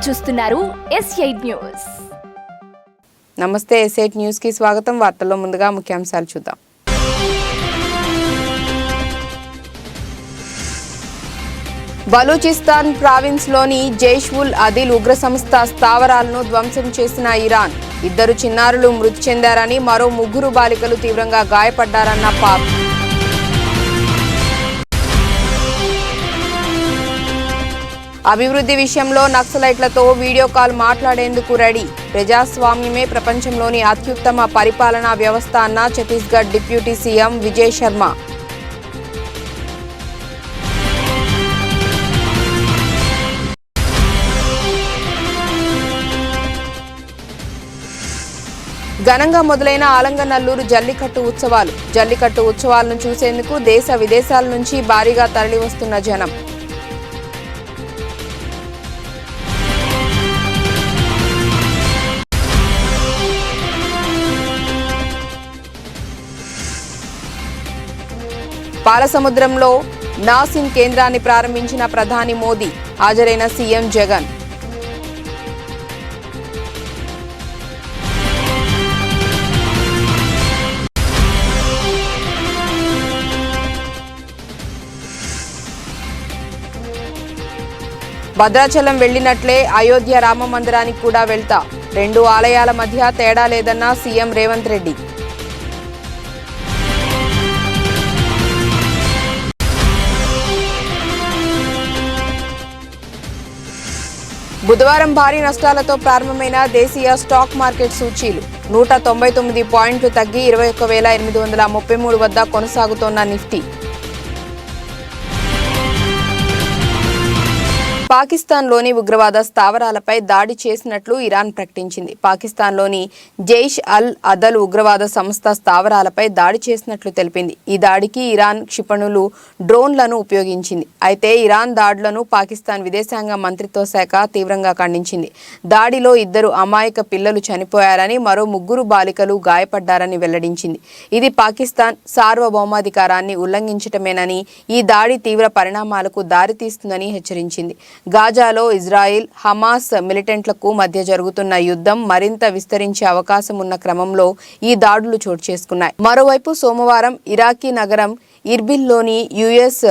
మీరు చూస్తున్నారు S8 news. నమస్తే, S8 న్యూస్ కి స్వాగతం. వార్తల్లో ముందుగా ముఖ్యాంశాలు చూద్దాం. బలూచిస్తాన్ ప్రావిన్స్ లోని జైష్-ఉల్ అదిల్ ఉగ్ర సంస్థ స్థావరాలను ధ్వంసం చేసిన ఇరాన్. 2 చిన్నారులు మృతి చెందారని, మరో 3 బాలికలు తీవ్రంగా గాయపడ్డారన్న పాక్. అభివృద్ధి విషయంలో నక్సలైట్లతో వీడియో కాల్ మాట్లాడేందుకు రెడీ. ప్రజాస్వామ్యమే ప్రపంచంలోని అత్యుత్తమ పరిపాలనా వ్యవస్థ అన్న ఛత్తీస్గఢ్ డిప్యూటీ సీఎం విజయ్ శర్మ. ఘనంగా మొదలైన ఆలంగనల్లూరు జల్లికట్టు ఉత్సవాలు. జల్లికట్టు ఉత్సవాలను చూసేందుకు దేశ విదేశాల నుంచి భారీగా తరలివస్తున్న జనం. పాలసముద్రంలో నాసిన్ కేంద్రాన్ని ప్రారంభించిన ప్రధాని మోదీ. హాజరైన సీఎం జగన్. భద్రాచలం వెళ్లినట్లే అయోధ్య రామ మందిరానికి కూడా వెళ్తా. 2 ఆలయాల మధ్య తేడా లేదన్న సీఎం రేవంత్ రెడ్డి. బుధవారం భారీ నష్టాలతో ప్రారంభమైన దేశీయ స్టాక్ మార్కెట్ సూచీలు 199 పాయింట్లు తగ్గి 21,833 వద్ద కొనసాగుతోన్న నిఫ్టీ. పాకిస్తాన్లోని ఉగ్రవాద స్థావరాలపై దాడి చేసినట్లు ఇరాన్ ప్రకటించింది. పాకిస్తాన్లోని జైష్ అల్ అదల్ ఉగ్రవాద సంస్థ స్థావరాలపై దాడి చేసినట్లు తెలిపింది. ఈ దాడికి ఇరాన్ క్షిపణులు, డ్రోన్లను ఉపయోగించింది. అయితే ఇరాన్ దాడులను పాకిస్తాన్ విదేశాంగ మంత్రిత్వ శాఖ తీవ్రంగా ఖండించింది. దాడిలో 2 అమాయక పిల్లలు చనిపోయారని, మరో 3 బాలికలు గాయపడ్డారని వెల్లడించింది. ఇది పాకిస్తాన్ సార్వభౌమాధికారాన్ని ఉల్లంఘించటమేనని, ఈ దాడి తీవ్ర పరిణామాలకు దారితీస్తుందని హెచ్చరించింది. గాజాలో ఇజ్రాయిల్, హమాస్ మిలిటెంట్లకు మధ్య జరుగుతున్న యుద్ధం మరింత విస్తరించే అవకాశం ఉన్న క్రమంలో ఈ దాడులు చోటు చేసుకున్నాయి. మరోవైపు సోమవారం ఇరాకీ నగరం ఇర్బిల్లోని యుఎస్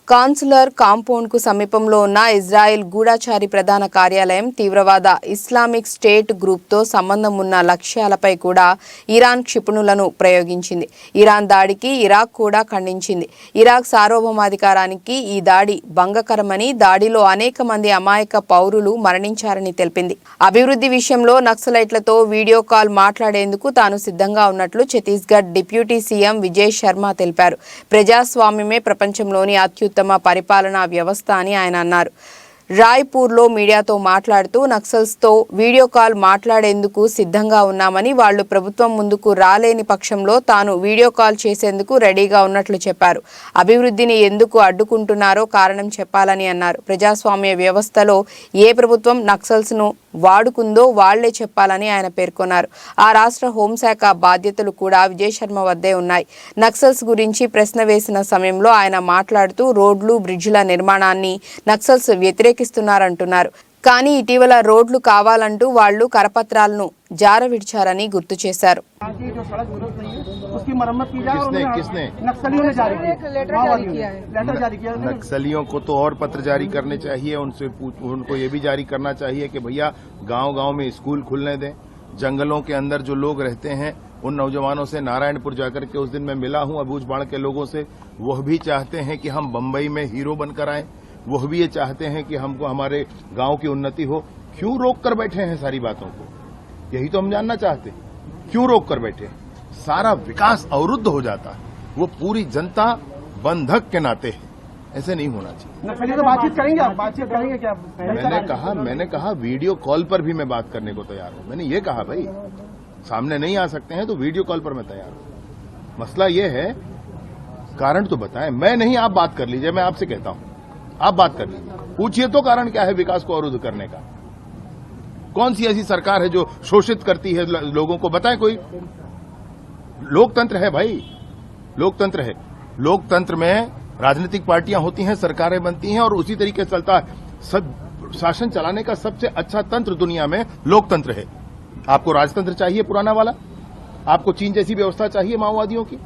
కాన్సులర్ కాంపౌండ్కు సమీపంలో ఉన్న ఇజ్రాయెల్ గూఢచారి ప్రధాన కార్యాలయం తీవ్రవాద ఇస్లామిక్ స్టేట్ గ్రూప్తో సంబంధం ఉన్న లక్ష్యాలపై కూడా ఇరాన్ క్షిపణులను ప్రయోగించింది. ఇరాన్ దాడికి ఇరాక్ కూడా ఖండించింది. ఇరాక్ సార్వభౌమాధికారానికి ఈ దాడి భంగకరమని, దాడిలో అనేక మంది అమాయక పౌరులు మరణించారని తెలిపింది. అభివృద్ధి విషయంలో నక్సలైట్లతో వీడియో కాల్ మాట్లాడేందుకు తాను సిద్ధంగా ఉన్నట్లు ఛత్తీస్గఢ్ డిప్యూటీ సీఎం విజయ్ శర్మ తెలిపారు. ప్రజాస్వామ్యమే ప్రపంచంలోని అత్యుత్తమ పరిపాలనా వ్యవస్థ అని ఆయన అన్నారు. రాయ్పూర్లో మీడియాతో మాట్లాడుతూ నక్సల్స్తో వీడియో కాల్ మాట్లాడేందుకు సిద్ధంగా ఉన్నామని, వాళ్లు ప్రభుత్వం ముందుకు రాలేని పక్షంలో తాను వీడియో కాల్ చేసేందుకు రెడీగా ఉన్నట్లు చెప్పారు. అభివృద్ధిని ఎందుకు అడ్డుకుంటున్నారో కారణం చెప్పాలని అన్నారు. ప్రజాస్వామ్య వ్యవస్థలో ఏ ప్రభుత్వం నక్సల్స్ను వాడుకుందో వాళ్లే చెప్పాలని ఆయన పేర్కొన్నారు. ఆ రాష్ట్ర హోంశాఖ బాధ్యతలు కూడా విజయ్ శర్మ వద్దే ఉన్నాయి. నక్సల్స్ గురించి ప్రశ్న వేసిన సమయంలో ఆయన మాట్లాడుతూ రోడ్లు, బ్రిడ్జిల నిర్మాణాన్ని నక్సల్స్ వ్యతిరేకిస్తున్నారంటున్నారు. కానీ ఇటీవల రోడ్లు కావాలంటూ వాళ్లు కరపత్రాలను జారవిడిచారని గుర్తు చేశారు. नक्सलियों को तो और पत्र जारी करने चाहिए, उनको ये भी जारी करना चाहिए कि भैया गांव-गांव में स्कूल खुलने दें. जंगलों के अंदर जो लोग रहते हैं उन नौजवानों से नारायणपुर जाकर के उस दिन मैं मिला हूं अबूझबाड़ के लोगों से. वह भी चाहते हैं कि हम बंबई में हीरो बनकर आए. वह भी ये चाहते हैं कि हमको हमारे गांव की उन्नति हो. क्यों रोक कर बैठे हैं सारी बातों को? यही तो हम जानना चाहते हैं. क्यों रोक कर बैठे? सारा विकास अवरुद्ध हो जाता है. वो पूरी जनता बंधक के नाते है. ऐसे नहीं होना चाहिए. तो बातचीत करेंगे आप? बातचीत करेंगे क्या? मैंने कहा वीडियो कॉल पर भी मैं बात करने को तैयार हूं. मैंने ये कहा भाई सामने नहीं आ सकते हैं तो वीडियो कॉल पर मैं तैयार हूं. मसला ये है, कारण तो बताएं. मैं नहीं, आप बात कर लीजिए. मैं आपसे कहता हूं आप बात कर लीजिए. पूछिए तो कारण क्या है विकास को अवरुद्ध करने का. कौन सी ऐसी सरकार है जो शोषित करती है लोगों को? बताएं कोई. लोकतंत्र है भाई, लोकतंत्र है. लोकतंत्र में राजनीतिक पार्टियां होती हैं, सरकारें बनती हैं और उसी तरीके से चलता है. सब शासन चलाने का सबसे अच्छा तंत्र दुनिया में लोकतंत्र है। आपको राजतंत्र चाहिए पुराना वाला? आपको चीन जैसी व्यवस्था चाहिए माओवादियों की,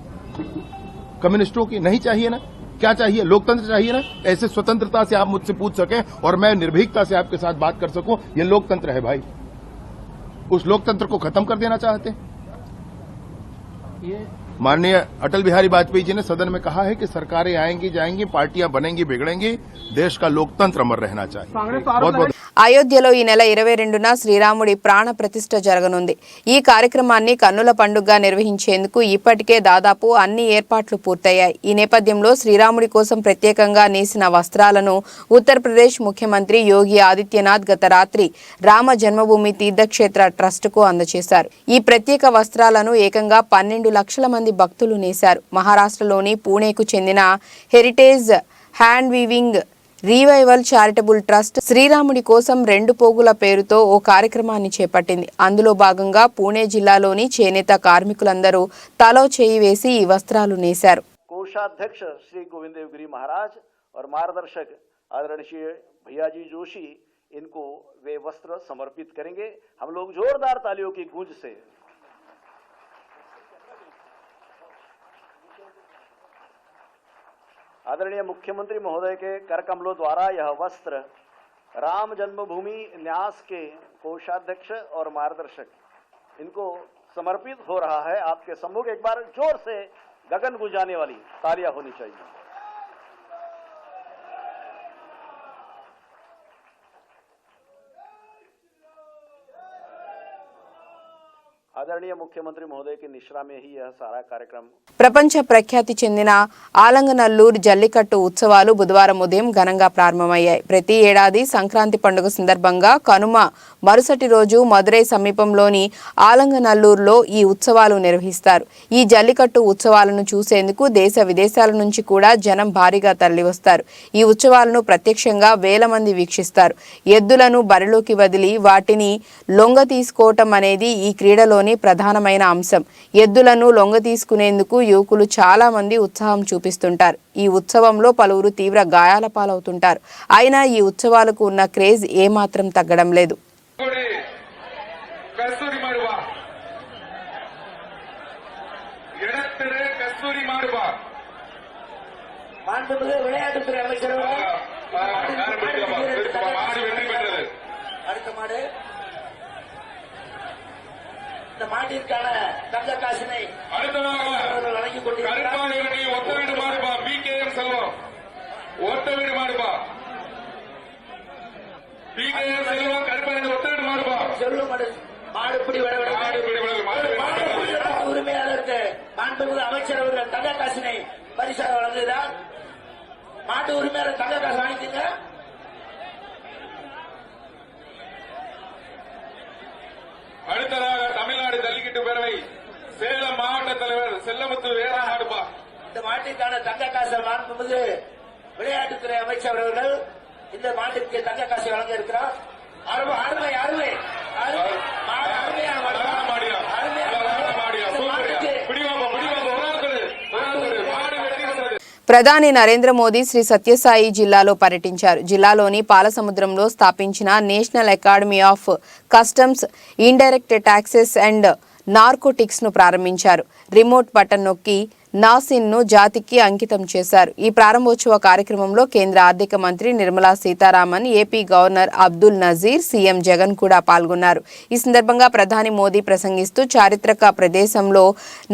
कम्युनिस्टों की? नहीं चाहिए ना। क्या चाहिए? लोकतंत्र चाहिए ना। ऐसे स्वतंत्रता से आप मुझसे पूछ सकें और मैं निर्भीकता से आपके साथ बात कर सकूं, ये लोकतंत्र है भाई। उस लोकतंत्र को खत्म कर देना चाहते हैं। माननीय अटल बिहारी वाजपेयी जी ने सदन में कहा है कि सरकारें आएंगी जाएंगी, पार्टियां बनेंगी बिगड़ेंगी, देश का लोकतंत्र अमर रहना चाहिए। बहुत बहुत అయోధ్యలో ఈ నెల 22న శ్రీరాముడి ప్రాణ ప్రతిష్ఠ జరగనుంది. ఈ కార్యక్రమాన్ని కన్నుల పండుగగా నిర్వహించేందుకు ఇప్పటికే దాదాపు అన్ని ఏర్పాట్లు పూర్తయ్యాయి. ఈ నేపథ్యంలో శ్రీరాముడి కోసం ప్రత్యేకంగా నేసిన వస్త్రాలను ఉత్తరప్రదేశ్ ముఖ్యమంత్రి యోగి ఆదిత్యనాథ్ గత రాత్రి రామ జన్మభూమి తీర్థక్షేత్ర ట్రస్టుకు అందజేశారు. ఈ ప్రత్యేక వస్త్రాలను ఏకంగా 12 లక్షల మంది భక్తులు నేశారు. మహారాష్ట్రలోని పూణేకు చెందిన heritage hand weaving రీవైవల్ charitable trust శ్రీరాముడి కోసం 2 పోగుల పేరుతో ఓ కార్యక్రమాన్ని చేపట్టింది. అందులో భాగంగా పూణే జిల్లాలోని చేనేత కార్మికులందరూ తలో చేయి వేసి ఈ వస్త్రాలు నేశారు. कोषाध्यक्ष श्री गोविंद देव गिरी महाराज और मार्गदर्शक आदरणीय भैयाजी जोशी इनको वे वस्त्र समर्पित करेंगे। हम लोग जोरदार तालियों की गूंज से आदरणीय मुख्यमंत्री महोदय के कर कमलों द्वारा यह वस्त्र राम जन्मभूमि न्यास के कोषाध्यक्ष और मार्गदर्शक इनको समर्पित हो रहा है। आपके सम्मुख एक बार जोर से गगन गुंजाने वाली तालियां होनी चाहिए। आदरणीय मुख्यमंत्री महोदय की निश्रा में ही यह सारा कार्यक्रम ప్రపంచ ప్రఖ్యాతి చెందిన ఆలంగనల్లూరు జల్లికట్టు ఉత్సవాలు బుధవారం ఉదయం ఘనంగా ప్రారంభమయ్యాయి. ప్రతి ఏడాది సంక్రాంతి పండుగ సందర్భంగా కనుమ మరుసటి రోజు మదురై సమీపంలోని ఆలంగనల్లూరులో ఈ ఉత్సవాలు నిర్వహిస్తారు. ఈ జల్లికట్టు ఉత్సవాలను చూసేందుకు దేశ విదేశాల నుంచి కూడా జనం భారీగా తరలివస్తారు. ఈ ఉత్సవాలను ప్రత్యక్షంగా వేల మంది వీక్షిస్తారు. ఎద్దులను బరిలోకి వదిలి వాటిని లొంగ తీసుకోవటం అనేది ఈ క్రీడలోని ప్రధానమైన అంశం. ఎద్దులను లొంగ తీసుకునేందుకు యువకులు చాలా మంది ఉత్సాహం చూపిస్తుంటారు. ఈ ఉత్సవంలో పలువురు తీవ్ర గాయాల పాలవుతుంటారు. అయినా ఈ ఉత్సవాలకు ఉన్న క్రేజ్ ఏమాత్రం తగ్గడం లేదు. இந்த மாட்டிற்கான தங்க காசினை வழங்கிக் உரிமையாளருக்கு மாண்புமிகு அமைச்சர் அவர்கள் தங்க காசினை பரிசாக வழங்குகிறார். மாட்டு உரிமையாளர் தங்க காசு வாங்கிக்கங்க. அடுத்ததாக தமிழ்நாடு ஜல்லிக்கட்டு பேரவை சேலம் மாவட்ட தலைவர் செல்லமுத்து வேறாடுபா. இந்த மாட்டிற்கான தங்க காசை மாண்புமிகு விளையாட்டுத்துறை அமைச்சர் அவர்கள் இந்த மாட்டிற்கு தங்க காசை வழங்க இருக்கிறார். அருமை அருமை அருமை ప్రధాని నరేంద్ర మోదీ శ్రీ సత్యసాయి జిల్లాలో పర్యటించారు. జిల్లాలోని పాలసముద్రంలో స్థాపించిన national academy of customs, indirect taxes and narcotics ను ప్రారంభించారు. రిమోట్ బటన్ నొక్కి నాసిన్ ను జాతికి అంకితం చేశారు. ఈ ప్రారంభోత్సవ కార్యక్రమంలో కేంద్ర ఆర్థిక మంత్రి Nirmala Sitharaman, AP governor Abdul Nazeer, CM Jagan కూడా పాల్గొన్నారు. ఈ సందర్భంగా ప్రధాని మోదీ ప్రసంగిస్తూ చారిత్రక ప్రదేశంలో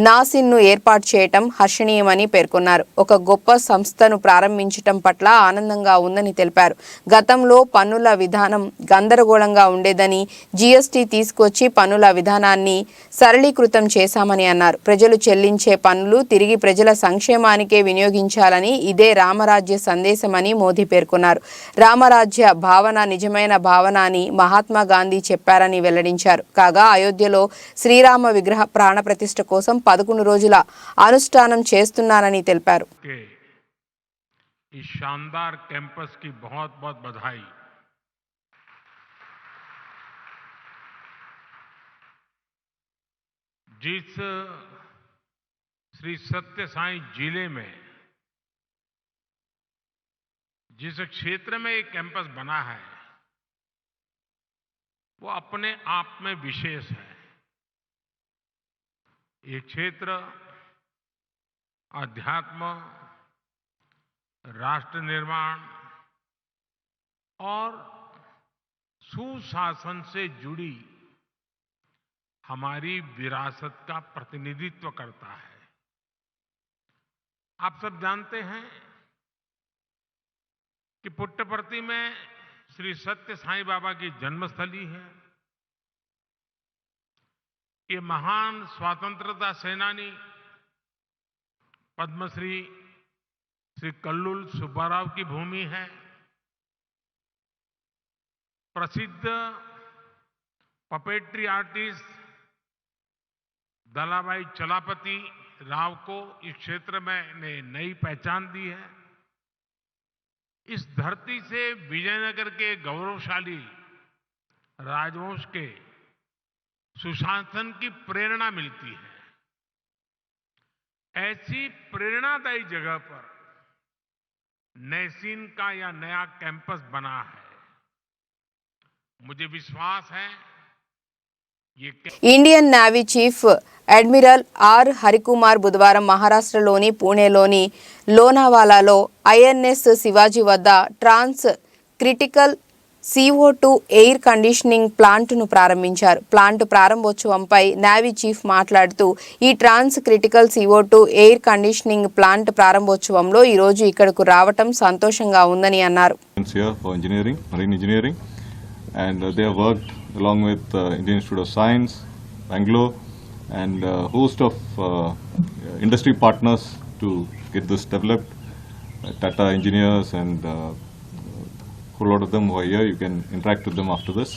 నాసిన్ ను ఏర్పాటు చేయటం హర్షణీయమని పేర్కొన్నారు. ఒక గొప్ప సంస్థను ప్రారంభించటం పట్ల ఆనందంగా ఉందని తెలిపారు. గతంలో పన్నుల విధానం గందరగోళంగా ఉండేదని, జీఎస్టీ తీసుకొచ్చి పన్నుల విధానాన్ని సరళీకృతం చేశామని అన్నారు. ప్రజలు చెల్లించే పన్నులు తిరిగి ప్రజల సంక్షేమానికే వినియోగించాలని ఇదే రామరాజ్య సందేశమని మోదీ పేర్కొన్నారు. రామరాజ్య భావన నిజమైన భావన అని మహాత్మా గాంధీ చెప్పారని వెల్లడించారు. కాగా అయోధ్యలో శ్రీరామ విగ్రహ ప్రాణ ప్రతిష్ఠ కోసం 11 రోజుల అనుష్ఠానం చేస్తున్నారని తెలిపారు. जिस श्री सत्य साई जिले में जिस क्षेत्र में एक कैंपस बना है वो अपने आप में विशेष है। ये क्षेत्र अध्यात्म, राष्ट्र निर्माण और सुशासन से जुड़ी हमारी विरासत का प्रतिनिधित्व करता है। आप सब जानते हैं कि पुट्टपर्ती में श्री सत्य साईं बाबा की जन्मस्थली है। ये महान स्वतंत्रता सेनानी पद्मश्री श्री कल्लूल सुब्बाराव की भूमि है। प्रसिद्ध पपेट्री आर्टिस्ट दलाभाई चलापति राव को इस क्षेत्र में ने नई पहचान दी है। इस धरती से विजयनगर के गौरवशाली राजवंश के सुशासन की प्रेरणा मिलती है। ऐसी प्रेरणादायी जगह पर नैसीन का यह नया कैंपस बना है। मुझे विश्वास है ये Indian navy chief admiral R Harikumar బుధవారం మహారాష్ట్రలోని పూణేలోని లోనావాలాలో ఐఎన్ఎస్ శివాజీ వద్ద ట్రాన్స్ క్రిటికల్ CO2 ఎయిర్ కండిషనింగ్ ప్లాంట్ను ప్రారంభించారు. ప్లాంట్ ప్రారంభోత్సవంపై నేవీ చీఫ్ మాట్లాడుతూ ఈ trans critical CO2 air conditioning plant ప్రారంభోత్సవంలో ఈ రోజు ఇక్కడకు రావటం సంతోషంగా ఉందని అన్నారు. And they have worked along with Indian Institute of Science, Bangalore, and a host of industry partners to get this developed. Tata engineers and a whole lot of them who are here. You can interact with them after this.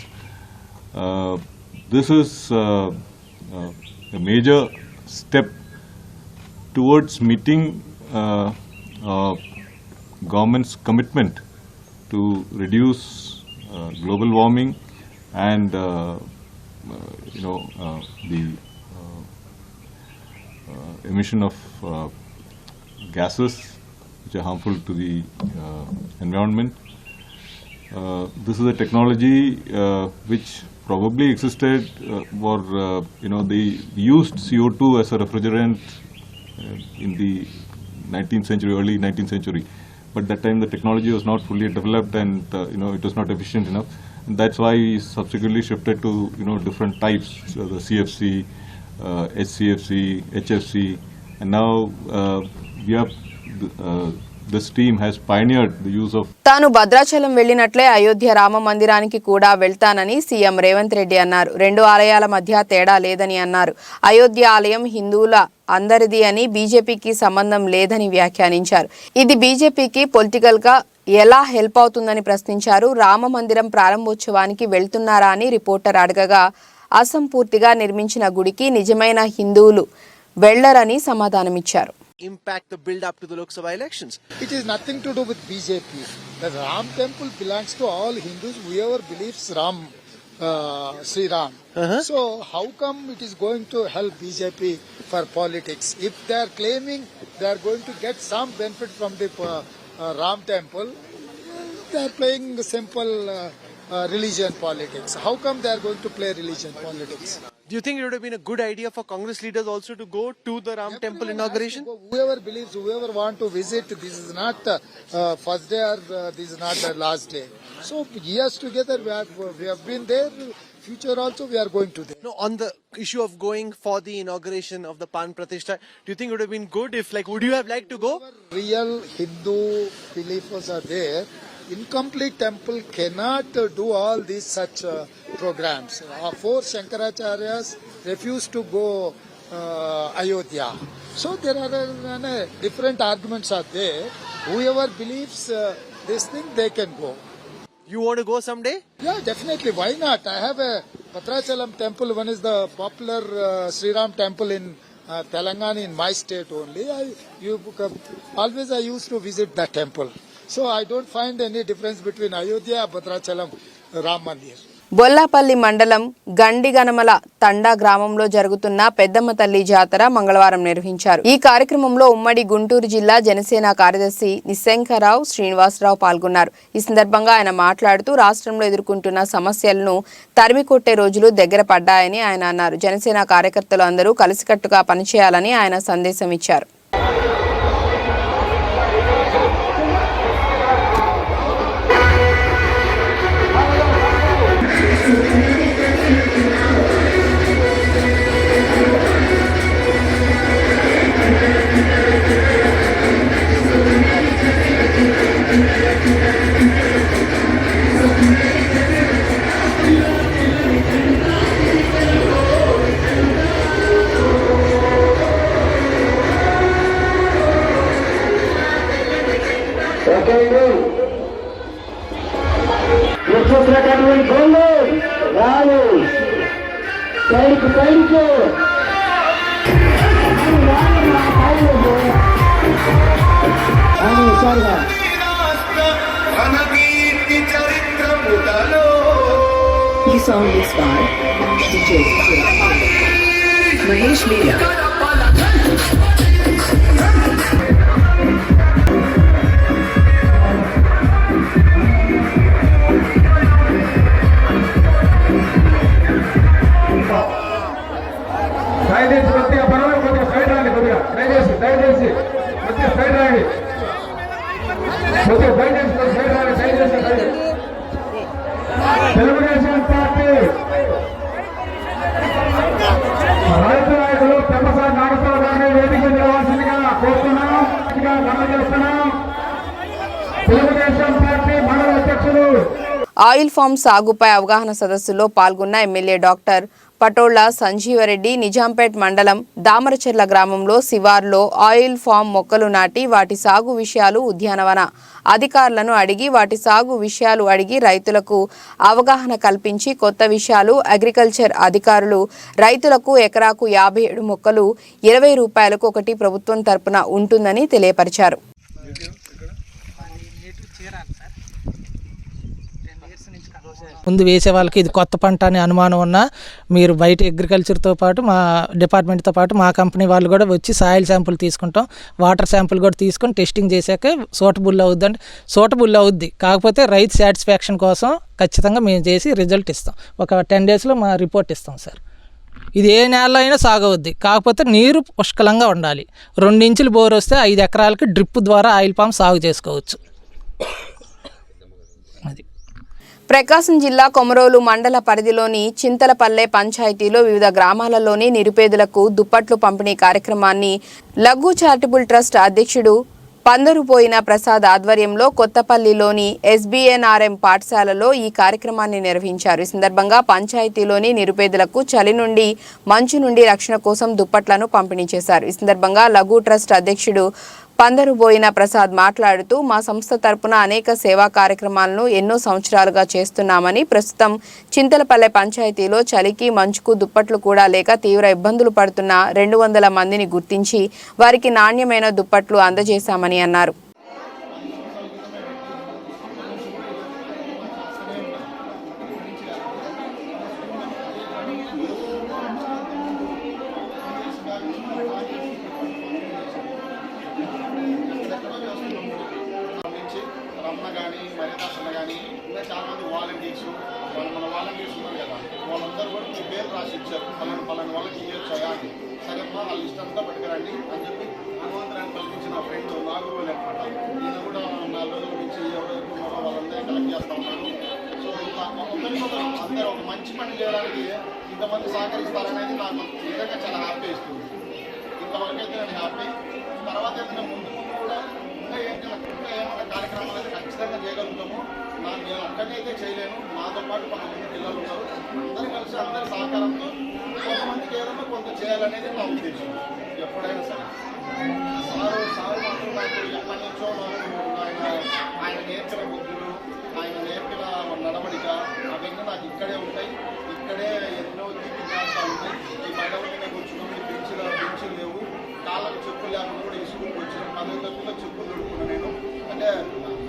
This is a major step towards meeting government's commitment to reduce global warming and the emission of gases which are harmful to the environment. This is a technology which probably existed for they used CO2 as a refrigerant in the 19th century, early 19th century. But that time the technology was not fully developed and it was not efficient enough. And that's why we subsequently shifted to different types, so the CFC, HCFC, HFC, and now we have this team has pioneered the use of. తాను భద్రాచలం వెళ్లినట్లే అయోధ్య రామ మందిరానికి కూడా వెళ్తానని CM Revanth Reddy అన్నారు. రెండు ఆలయాల మధ్య తేడా లేదని అన్నారు. అయోధ్య ఆలయం హిందువుల అందరిది అని బీజేపీకి సంబంధం లేదని వ్యాఖ్యానించారు. ఇది బీజేపీకి పొలిటికల్ గా ఎలా హెల్ప్ అవుతుందని ప్రశ్నించారు. రామ మందిరం ప్రారంభోత్సవానికి వెళ్తున్నారా అని రిపోర్టర్ అడగగా అసంపూర్తిగా నిర్మించిన గుడికి నిజమైన హిందువులు వెళ్లరని సమాధానమిచ్చారు. Impact the build up to the Lok Sabha elections. It is nothing to do with BJP. The Ram temple belongs to all Hindus, whoever believes Sri Ram. So how come it is going to help BJP for politics? If they are claiming they are going to get some benefit from the Ram temple, they are playing simple religion politics. How come they are going to play religion politics? Do you think it would have been a good idea for Congress leaders also to go to the Ram temple inauguration? Whoever believes, whoever want to visit, this is not first day or this is not the last day. So years together we have been there. Future also we are going to there. No, on the issue of going for the inauguration of the Pan Pratishtha, do you think it would have been good if, would you have liked to go? Real Hindu believers are there. Incomplete temple cannot do all these such programs. Four Shankaracharyas refused to go Ayodhya. So there are different arguments are there. Whoever believes this thing, they can go. You want to go someday? Yeah, definitely. Why not? I have a Bhadrachalam temple. One is the popular Sri Ram temple in Telangana, in my state only. Always I used to visit that temple. So I don't find any difference between Ayodhya and Bhadrachalam Ram Mandir. Bollapalli మండలం గండిగనమల తండా గ్రామంలో జరుగుతున్న పెద్దమ్మ తల్లి జాతర మంగళవారం నిర్వహించారు. ఈ కార్యక్రమంలో ఉమ్మడి గుంటూరు జిల్లా జనసేన కార్యదర్శి నిశంకరావు శ్రీనివాసరావు పాల్గొన్నారు. ఈ సందర్భంగా ఆయన మాట్లాడుతూ రాష్ట్రంలో ఎదుర్కొంటున్న సమస్యలను తరిమికొట్టే రోజులు దగ్గర పడ్డాయని ఆయన అన్నారు. జనసేన కార్యకర్తలు అందరూ కలిసికట్టుగా పనిచేయాలని ఆయన సందేశం ఇచ్చారు. ఈ song is by DJ Mahesh Media. Telugu Desam party రైతు నాయకులు పెమ్మసాని నాగేశ్వరరావు గారిని వేదిక నిలవాల్సిందిగా కోరుతున్నాం. తెలుగుదేశం పార్టీ మండల అధ్యక్షులు. ఆయిల్ ఫామ్ సాగుపై అవగాహన సదస్సులో పాల్గొన్న ఎమ్మెల్యే డాక్టర్ పటోళ్ల సంజీవరెడ్డి నిజాంపేట్ మండలం దామరచెర్ల గ్రామంలో శివార్లో ఆయిల్ ఫామ్ మొక్కలు నాటి వాటి సాగు విషయాలు ఉద్యానవన అధికారులను అడిగి రైతులకు అవగాహన కల్పించి కొత్త విషయాలు అగ్రికల్చర్ అధికారులు రైతులకు ఎకరాకు 57 మొక్కలు 20 రూపాయలకు ఒకటి ప్రభుత్వం తరపున ఉంటుందని తెలియపరిచారు. ముందు వేసే వాళ్ళకి ఇది కొత్త పంట అని అనుమానం ఉన్నా మీరు బయట అగ్రికల్చర్తో పాటు మా డిపార్ట్మెంట్తో పాటు మా కంపెనీ వాళ్ళు కూడా వచ్చి సాయిల్ శాంపుల్ తీసుకుంటాం, వాటర్ శాంపుల్ కూడా తీసుకొని టెస్టింగ్ చేశాక సూటబుల్ అవుద్ది. కాకపోతే రైతు సాటిస్ఫాక్షన్ కోసం ఖచ్చితంగా మేము చేసి రిజల్ట్ ఇస్తాం. ఒక 10 డేస్లో మా రిపోర్ట్ ఇస్తాం సార్. ఇది ఏ నేలలో అయినా సాగవద్ది, కాకపోతే నీరు పుష్కలంగా ఉండాలి. 2 ఇంచులు బోర్ వస్తే 5 ఎకరాలకి డ్రిప్ ద్వారా ఆయిల్ పామ్ సాగు చేసుకోవచ్చు. అది ప్రకాశం జిల్లా కొమరోలు మండల పరిధిలోని చింతలపల్లె పంచాయతీలో వివిధ గ్రామాలలోని నిరుపేదలకు దుప్పట్లు పంపిణీ కార్యక్రమాన్ని లఘు చారిటబుల్ ట్రస్ట్ అధ్యక్షుడు పందరుపోయిన ప్రసాద్ ఆధ్వర్యంలో కొత్తపల్లిలోని SBNRM పాఠశాలలో ఈ కార్యక్రమాన్ని నిర్వహించారు. ఈ సందర్భంగా పంచాయతీలోని నిరుపేదలకు చలి నుండి మంచు నుండి రక్షణ కోసం దుప్పట్లను పంపిణీ చేశారు. ఈ సందర్భంగా లఘు ట్రస్ట్ అధ్యక్షుడు పందరుబోయిన ప్రసాద్ మాట్లాడుతూ మా సంస్థ తరపున అనేక సేవా కార్యక్రమాలను ఎన్నో సంవత్సరాలుగా చేస్తున్నామని, ప్రస్తుతం చింతలపల్లె పంచాయతీలో చలికి మంచుకు దుప్పట్లు కూడా లేక తీవ్ర ఇబ్బందులు పడుతున్న 200 మందిని గుర్తించి వారికి నాణ్యమైన దుప్పట్లు అందజేశామని అన్నారు. పలానా వాళ్ళకి ఇవ్వచ్చాయా సరే అమ్మా వాళ్ళ లిస్ట్ అంతా పట్టుకురండి అని చెప్పి హనుమంతరాన్ని కల్పించిన ఫ్రెండ్ నాగూరు అనమాట. ఈయన కూడా 4 రోజుల నుంచి ఎవరెవరు వాళ్ళందరినీ కలెక్ట్ చేస్తూ ఉన్నాను. సో ఇంకా అందరూ ఒక మంచి పని చేయడానికి ఇంతమంది సహకరిస్తారనేది నాకు నిజంగా చాలా హ్యాపీ ఇస్తుంది. ఇంతవరకైతే నేను హ్యాపీ. తర్వాత అయితే ముందు కూడా ఇంకా ఏమైనా కార్యక్రమాలు అయితే ఖచ్చితంగా చేయగలుగుతాము. నేను ఒక్కనే అయితే చేయలేను, నాతో పాటు 10 పిల్లలు ఉన్నారు. అందరూ కలిసి అందరి సహకారంతో కొంతమందికి ఏదైనా కొంత చేయాలనేది నా ఉద్దేశం. ఎప్పుడైనా సరే సారు మాత్రం నాకు ఎప్పటి నుంచో ఆయన నేర్పిన బుద్ధులు, ఆయన నేర్పిన నడవడిక అవన్నీ నాకు ఇక్కడే ఉంటాయి. ఇక్కడే ఎన్నో విన్యాసాలు ఉన్నాయి. ఈ బయట మీద కూర్చున్నాము, బెంచులు లేవు, కాళ్ళకు చెప్పులు లేకుండా కూడా ఈ స్కూల్కి వచ్చాను. 10 తక్కువ చెప్పులు దొరుకుతున్నాను నేను. అంటే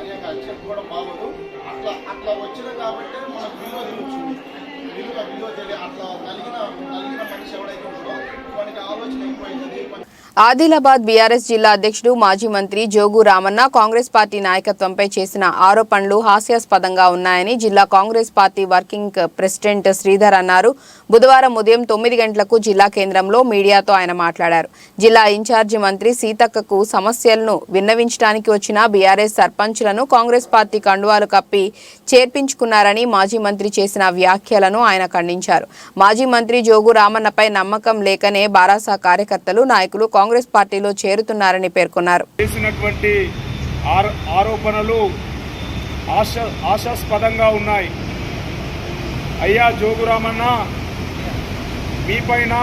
అనేక చెప్పు కూడా బాగోదు. అట్లా వచ్చినా కాబట్టి మనకు విలువ తెలుస్తుంది. ఎందుకు అభివృద్ధి అట్లా కలిగిన మనిషి ఎవడైతే ఉంటాడో వానికి ఆలోచన అయిపోయింది. ఆదిలాబాద్ బీఆర్ఎస్ జిల్లా అధ్యక్షుడు మాజీ మంత్రి జోగు రామన్న కాంగ్రెస్ పార్టీ నాయకత్వంపై చేసిన ఆరోపణలు హాస్యాస్పదంగా ఉన్నాయని జిల్లా Congress party working president Sridhar అన్నారు. బుధవారం ఉదయం 9 గంటలకు జిల్లా కేంద్రంలో మీడియాతో ఆయన మాట్లాడారు. జిల్లా ఇన్ఛార్జి మంత్రి సీతక్కకు సమస్యలను విన్నవించడానికి వచ్చిన బీఆర్ఎస్ సర్పంచ్లను కాంగ్రెస్ పార్టీ కండువాలు కప్పి చేర్పించుకున్నారని మాజీ మంత్రి చేసిన వ్యాఖ్యలను ఆయన ఖండించారు. మాజీ మంత్రి జోగు రామన్నపై నమ్మకం లేకనే బారాసా కార్యకర్తలు నాయకులు కాంగ్రెస్ పార్టీలో చేరుతున్నారని పేర్కొన్నారు. చేసినటువంటి ఆరోపణలు ఆశాస్పదంగా ఉన్నాయి. అయ్యా జోగురామన్న, మీ పైన,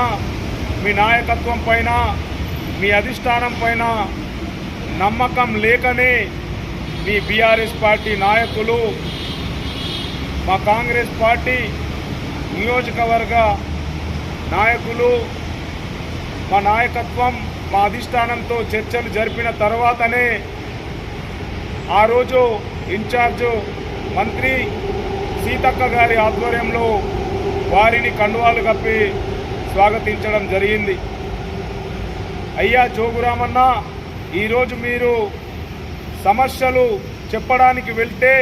మీ నాయకత్వం పైన, మీ అధిష్టానం పైన నమ్మకం లేకనే మీ బీఆర్ఎస్ పార్టీ నాయకులు మా కాంగ్రెస్ పార్టీ నియోజకవర్గ నాయకులు, మా నాయకత్వం, మా అధిష్టానంతో చర్చలు జరిపిన తర్వాతనే ఆ రోజు ఇన్ఛార్జు మంత్రి సీతక్క గారి ఆధ్వర్యంలో వారిని కండువాలు కప్పి స్వాగతించడం జరిగింది. అయ్యా జోగురామన్న, ఈరోజు మీరు సమస్యలు చెప్పడానికి వెళ్తే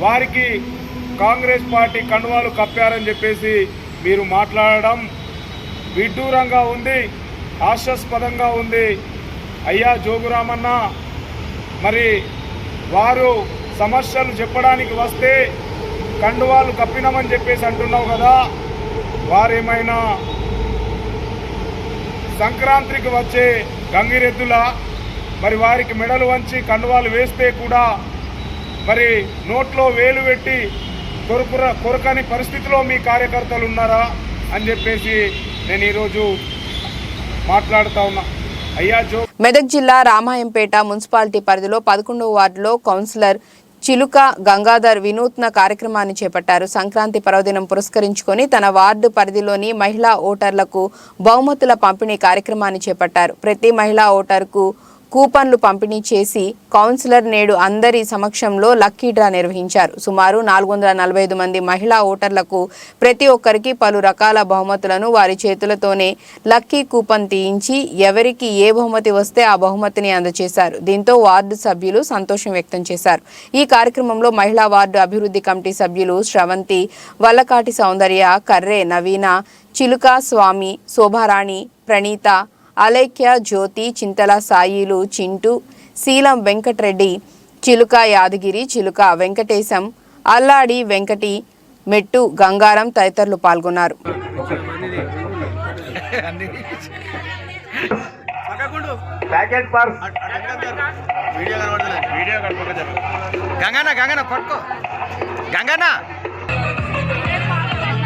వారికి కాంగ్రెస్ పార్టీ కండువాలు కప్పారని చెప్పేసి మీరు మాట్లాడడం విడ్డూరంగా ఉంది, హాస్యాస్పదంగా ఉంది. అయ్యా జోగురామన్న, మరి వారు సమస్యలు చెప్పడానికి వస్తే కండువాలు కప్పినామని చెప్పేసి అంటున్నావు కదా, వారేమైనా సంక్రాంతికి వచ్చే గంగిరెద్దుల? మరి వారికి మెడలు వంచి కండువాలు వేస్తే కూడా మరి నోట్లో వేలు పెట్టి కొరకని పరిస్థితిలో మీ కార్యకర్తలు ఉన్నారా అని చెప్పేసి నేను ఈరోజు మాట్లాడుతా ఉన్నా. మెదక్ జిల్లా రామాయంపేట మున్సిపాలిటీ పరిధిలో 11వ వార్డులో కౌన్సిలర్ చిలుక గంగాధర్ వినూత్న కార్యక్రమాన్ని చేపట్టారు. సంక్రాంతి పర్వదినం పురస్కరించుకొని తన వార్డు పరిధిలోని మహిళా ఓటర్లకు బహుమతుల పంపిణీ కార్యక్రమాన్ని చేపట్టారు. ప్రతి మహిళా ఓటర్కు కూపన్లు పంపిణీ చేసి కౌన్సిలర్ నేడు అందరి సమక్షంలో లక్కీ డ్రా నిర్వహించారు. సుమారు 445 మంది మహిళా ఓటర్లకు ప్రతి ఒక్కరికి పలు రకాల బహుమతులను వారి చేతులతోనే లక్కీ కూపన్ తీయించి ఎవరికి ఏ బహుమతి వస్తే ఆ బహుమతిని అందజేశారు. దీంతో వార్డు సభ్యులు సంతోషం వ్యక్తం చేశారు. ఈ కార్యక్రమంలో మహిళా వార్డు అభివృద్ధి కమిటీ సభ్యులు శ్రవంతి, వల్లకాటి సౌందర్య, కర్రే నవీన, చిలుక స్వామి, శోభారాణి, ప్రణీత, అలేఖ్య, జ్యోతి, చింతల సాయిలు, చింటూ, శీలం వెంకటరెడ్డి, చిలుక యాదగిరి, చిలుక వెంకటేశం, అల్లాడి వెంకటి, మెట్టు గంగారం తదితరులు పాల్గొన్నారు.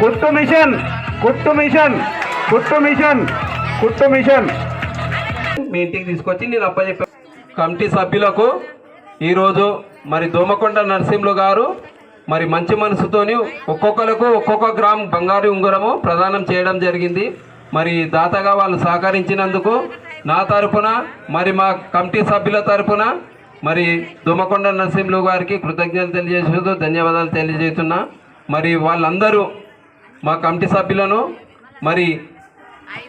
కుట్టు మిషన్ కుట్టు మిషన్ కుట్టు మిషన్ కుట్టు మిషన్ మీ ఇంటికి తీసుకొచ్చి నేను అప్పచెప్పాను. కమిటీ సభ్యులకు ఈరోజు మరి దోమకొండ నరసింహులు గారు మరి మంచి మనసుతోని ఒక్కొక్కరికి ఒక్కొక్క గ్రామ్ బంగారు ఉంగరము ప్రదానం చేయడం జరిగింది. మరి దాతగా వాళ్ళు సహకరించినందుకు నా తరపున మరి మా కమిటీ సభ్యుల తరపున మరి దోమకొండ నరసింహులు గారికి కృతజ్ఞతలు తెలియజేస్తూ ధన్యవాదాలు తెలియజేస్తున్నా. మరి వాళ్ళందరూ మా కమిటీ సభ్యులను మరి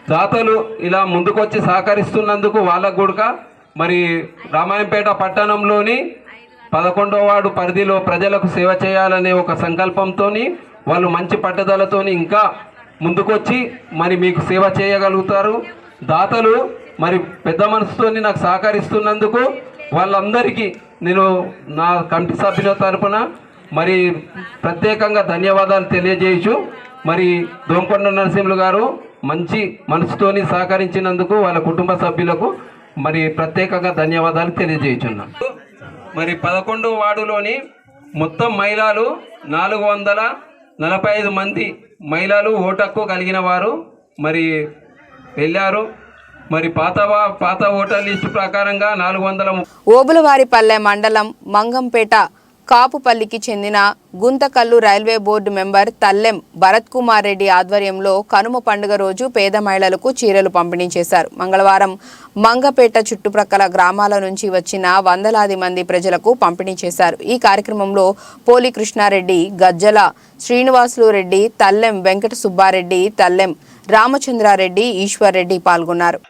దాతలు ఇలా ముందుకొచ్చి సహకరిస్తున్నందుకు వాళ్ళకు కూడా మరి రామాయంపేట పట్టణంలోని 11వ వార్డు పరిధిలో ప్రజలకు సేవ చేయాలనే ఒక సంకల్పంతో వాళ్ళు మంచి పట్టుదలతో ఇంకా ముందుకొచ్చి మరి మీకు సేవ చేయగలుగుతారు. దాతలు మరి పెద్ద మనసుతో నాకు సహకరిస్తున్నందుకు వాళ్ళందరికీ నేను నా కమిటీ సభ్యుల తరపున మరి ప్రత్యేకంగా ధన్యవాదాలు తెలియజేయచ్చు. మరి దోమకొండ నరసింహులు గారు మంచి మనసుతోని సహకరించినందుకు వాళ్ళ కుటుంబ సభ్యులకు మరి ప్రత్యేకంగా ధన్యవాదాలు తెలియజేయుచున్నాను. మరి 11వ వార్డులోని మొత్తం మహిళలు 445 మంది మహిళలు ఓటు హక్కు కలిగిన వారు మరి వెళ్ళారు. మరి పాత ఓటర్ లిస్టు ప్రకారంగా 400. ఓబులవారిపల్లె మండలం మంగంపేట కాపుపల్లికి చెందిన Guntakal railway board member Tallem Bharath Kumar Reddy ఆధ్వర్యంలో కనుమ పండుగ రోజు పేద మహిళలకు చీరలు పంపిణీ చేశారు. మంగళవారం మంగపేట చుట్టుప్రక్కల గ్రామాల నుంచి వచ్చిన వందలాది మంది ప్రజలకు పంపిణీ చేశారు. ఈ కార్యక్రమంలో పోలి కృష్ణారెడ్డి, గజ్జల శ్రీనివాసులు రెడ్డి, తల్లెం వెంకట సుబ్బారెడ్డి, తల్లెం రామచంద్రారెడ్డి, ఈశ్వర్ రెడ్డి పాల్గొన్నారు.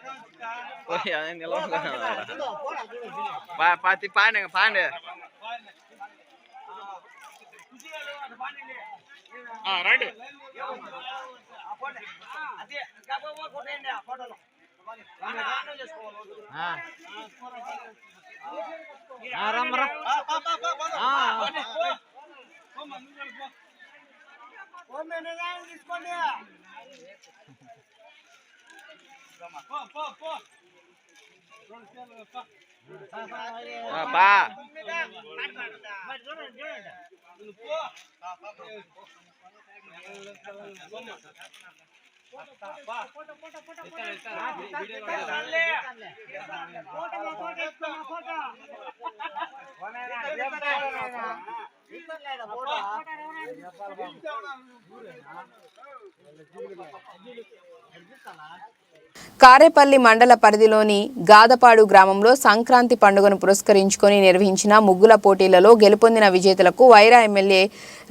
కారేపల్లి మండల పరిధిలోని గాదపాడు గ్రామంలో సంక్రాంతి పండుగను పురస్కరించుకొని నిర్వహించిన ముగ్గుల పోటీలలో గెలుపొందిన విజేతలకు వైరా ఎమ్మెల్యే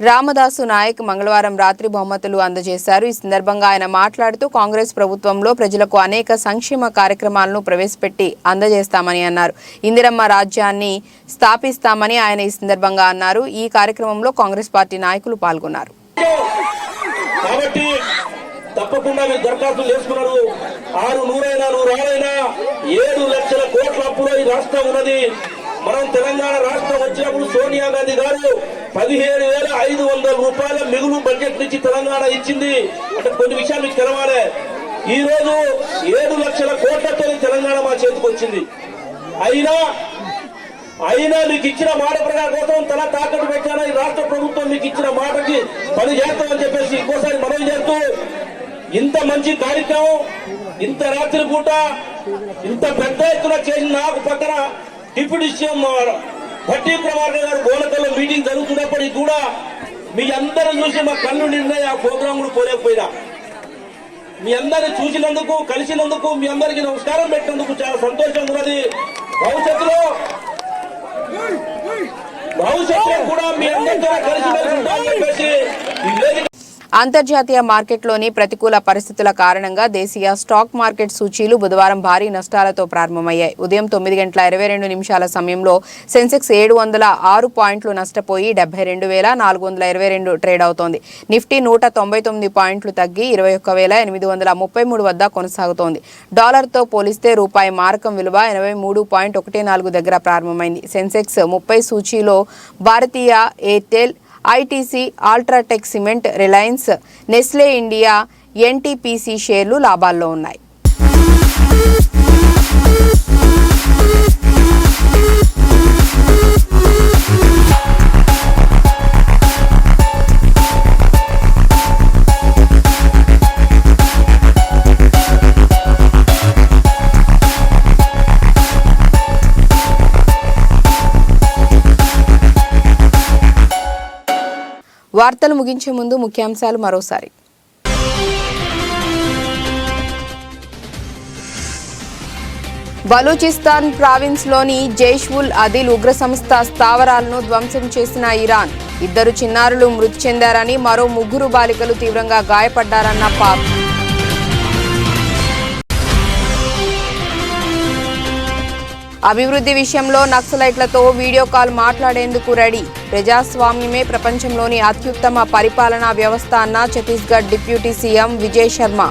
రామదాసు నాయక్ మంగళవారం రాత్రి బహుమతులు అందజేశారు. ఈ సందర్భంగా ఆయన మాట్లాడుతూ కాంగ్రెస్ ప్రభుత్వంలో ప్రజలకు అనేక సంక్షేమ కార్యక్రమాలను ప్రవేశపెట్టి అందజేస్తామని అన్నారు. ఇందిరమ్మ రాజ్యాన్ని స్థాపిస్తామని ఆయన ఈ సందర్భంగా అన్నారు. ఈ కార్యక్రమంలో కాంగ్రెస్ పార్టీ నాయకులు పాల్గొన్నారు. తప్పకుండా మీరు దరఖాస్తులు చేసుకున్నారు. 600 7 లక్షల కోట్ల అప్పులో ఈ రాష్ట్రం ఉన్నది. మనం తెలంగాణ రాష్ట్రం వచ్చినప్పుడు సోనియా గాంధీ గారు 17,500 రూపాయల మిగులు బడ్జెట్ నుంచి తెలంగాణ ఇచ్చింది. అంటే కొన్ని విషయాలు మీకు తెలవాలి. ఈ రోజు 7 లక్షల కోట్లతో తెలంగాణ మా చేతికి వచ్చింది. అయినా మీకు ఇచ్చిన మాట ప్రకారం కోసం తల తాకట్టు పెట్టారా ఈ రాష్ట్ర ప్రభుత్వం మీకు ఇచ్చిన మాటకి పని చేస్తామని చెప్పేసి ఇంకోసారి మనం చేస్తూ ఇంత మంచి కార్యక్రమం ఇంత రాత్రి పూట ఇంత పెద్ద ఎత్తున చేసిన నాకు పక్కన డిప్యూటీ సీఎం భట్టి ప్రభాకర్ గారు గోలకల్లో మీటింగ్ జరుగుతున్నప్పటికీ కూడా మీ అందరూ చూసి మా కళ్ళు నిండాయి. ఆ ప్రోగ్రాం కూడా పోలేకపోయినా మీ అందరిని చూసినందుకు కలిసినందుకు మీ అందరికీ నమస్కారం పెట్టినందుకు చాలా సంతోషంగా ఉన్నది. భవిష్యత్తులో కూడా మీ అందరితో కలిసి చెప్పేసి ఈ వేదిక అంతర్జాతీయ మార్కెట్లోని ప్రతికూల పరిస్థితుల కారణంగా దేశీయ స్టాక్ మార్కెట్ సూచీలు బుధవారం భారీ నష్టాలతో ప్రారంభమయ్యాయి. ఉదయం 9:22 సమయంలో సెన్సెక్స్ 706 పాయింట్లు నష్టపోయి 72,422 ట్రేడ్ అవుతోంది. నిఫ్టీ 199 పాయింట్లు తగ్గి 21,833 వద్ద కొనసాగుతోంది. డాలర్తో పోలిస్తే రూపాయి మారకం విలువ 83.14 దగ్గర ప్రారంభమైంది. సెన్సెక్స్ 30 సూచీలో Bharti Airtel, ITC, UltraTech cement, Reliance, Nestle India, NTPC షేర్లు లాభాల్లో ఉన్నాయి. వార్తలు ముగించే ముందు ముఖ్యాంశాలు మరోసారి. బలూచిస్తాన్ ప్రావిన్స్లోని జైష్-ఉల్ అదిల్ ఉగ్ర సంస్థ స్థావరాలను ధ్వంసం చేసిన ఇరాన్. 2 చిన్నారులు మృతి చెందారని, మరో 3 బాలికలు తీవ్రంగా గాయపడ్డారన్న పాక్. అభివృద్ధి విషయంలో నక్సలైట్లతో వీడియో కాల్ మాట్లాడేందుకు రెడీ. ప్రజాస్వామ్యమే ప్రపంచంలోని అత్యుత్తమ పరిపాలనా వ్యవస్థ అన్న ఛత్తీస్గఢ్ డిప్యూటీ సీఎం విజయ్ శర్మ.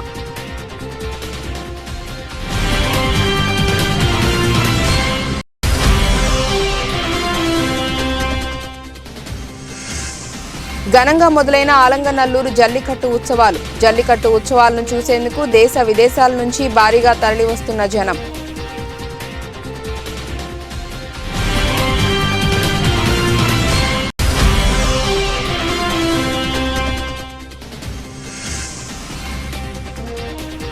ఘనంగా మొదలైన ఆలంగనల్లూరు జల్లికట్టు ఉత్సవాలు. జల్లికట్టు ఉత్సవాలను చూసేందుకు దేశ విదేశాల నుంచి భారీగా తరలివస్తున్న జనం.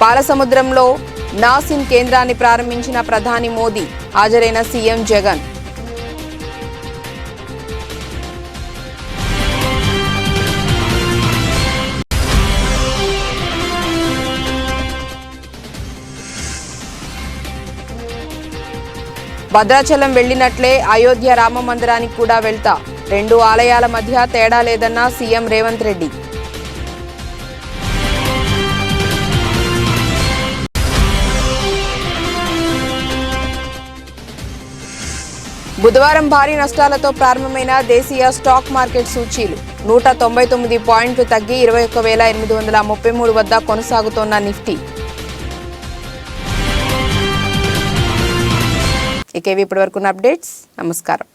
పాలసముద్రంలో నాసిన్ కేంద్రాన్ని ప్రారంభించిన ప్రధాని మోదీ. హాజరైన సీఎం జగన్. భద్రాచలం వెళ్లినట్లే అయోధ్య రామ మందిరానికి కూడా వెళ్తా, 2 ఆలయాల మధ్య తేడా లేదన్న సీఎం రేవంత్ రెడ్డి. బుధవారం భారీ నష్టాలతో ప్రారంభమైన దేశీయ స్టాక్ మార్కెట్ సూచీలు 199 పాయింట్లు తగ్గి 21,833 వద్ద కొనసాగుతోన్న నిఫ్టీ. ఇకేవి ఇప్పటివరకు అప్డేట్స్. నమస్కారం.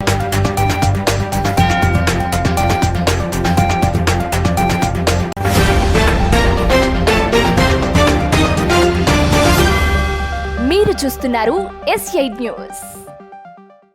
మీరు చూస్తున్నారు S8 న్యూస్.